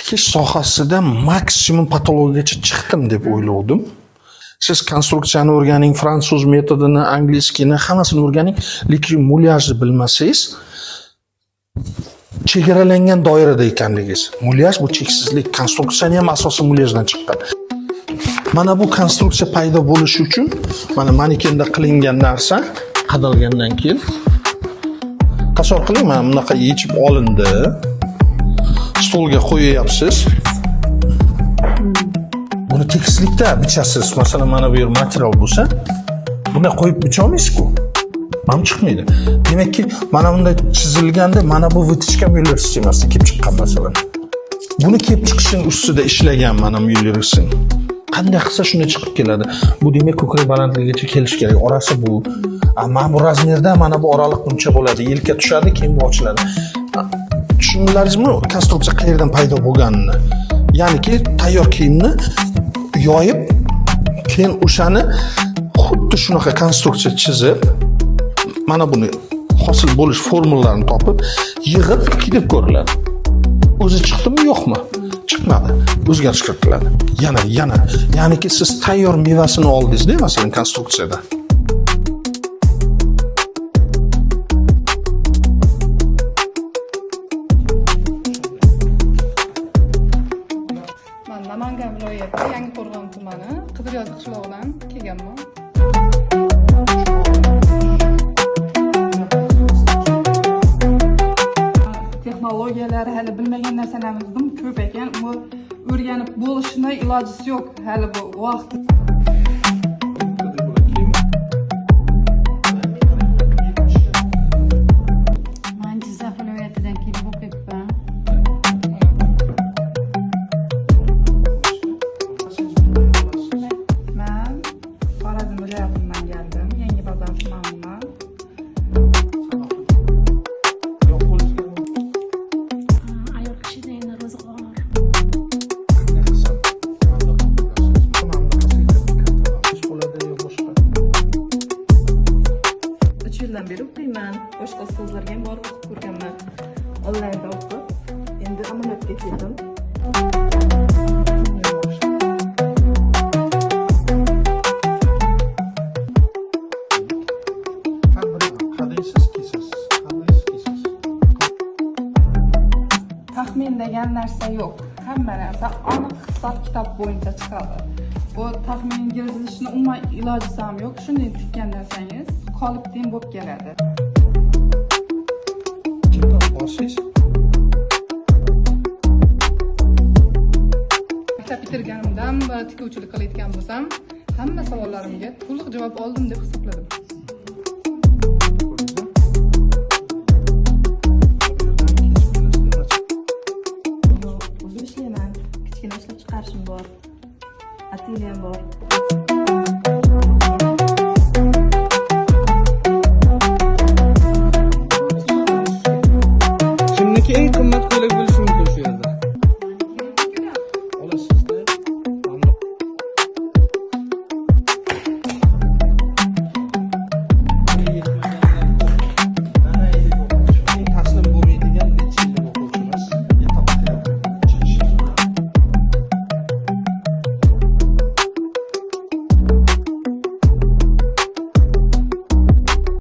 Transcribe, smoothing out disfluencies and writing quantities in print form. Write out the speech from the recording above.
tikish sohasida maksimum patologiyaga chiqdim deb o'ylovdim. Siz konstruksiyani o'rganing, fransuz metodini, angliyskini, hammasini o'rganing, lekin mulyajni bilmasangiz, chegaralangan doirada ekanligingiz. Mulyaj bu cheksizlik, konstruksiyani ham asosan mulyajdan chiqqan. Mana bu konstruksiya paydo bo'lishi uchun mana manekenda qilingan narsa qadalgandan keyin tasavvur qiling, mana bunaqa yechib olindi. Stolga qo'yayapsiz. Buni tekislikda bichasiz. Masalan, mana bu yer material bo'lsa, bunday qo'yib bicha olmaysiz-ku. Mana chiqmaydi. Demakki, mana bunday chizilganda mana bu vitichka Müller sistemasi kelib chiqqan masalan. Buni kelib chiqishining ustida ishlagan mana Müller sistemi. Qanday qilsa shunday chiqib keladi. Bu demak ko'krak balandligigacha kelish kerak. Orasi bu. Mana bu razmerda mana bu oraliq buncha bo'ladi. Yelka tushadi, keyin bu ochiladi. Tushundilaringizmi? Konstruksiya qayerdan paydo bo'lganini? Ya'niki tayyor kiyimni yoyib, keyin o'shani xuddi shunaqa konstruksiya chizib, mana buni hosil bo'lish formularini topib, yig'ib kiyib ko'riladi. O'zi chiqdimi, yo'qmi? Chiqmadi. O'zgarish kiritiladi. Yana. Ya'niki siz tayyor mevasini oldingiz-da, masalan, konstruksiyada. Namangan viloyati Yangiqo'rg'on tumani Qidiryoz qishlog'idan kelganman. Texnologiyalar hali bilmagan narsalarimiz ko'p ekan. Bu o'rganib bo'lishini ilojisi yo'q hali bu vaqt. Men Jizzax viloyatidan kelib o'qiyapman. Men Xorazm viloyatidan keldim. Yangibozor tumanidan. Ayol kishida endi rizq bor. 3 yildan beri o'qiyman. Boshqa ustozlarga ham borib o'qib ko'rganman. Onlaynda o'qib, endi amaliyotga keldim. Taxmin degan narsa yo'q. Hamma narsa aniq hisob kitob bo'yicha chiqadi. Bu taxmin yozilishini umuman ilojisi ham yo'q. Shunday tutgan narsangiz qolib teng bo'lib keladi. Maktab bitirganimdan va tikuvchilik qilayotgan bo'lsam, hamma savollarimga to'liq javob oldim deb hisobladim. Ishlayman. Kichkina ishlab chiqarishim bor. Atelyem bor. Kimniki eng qimmat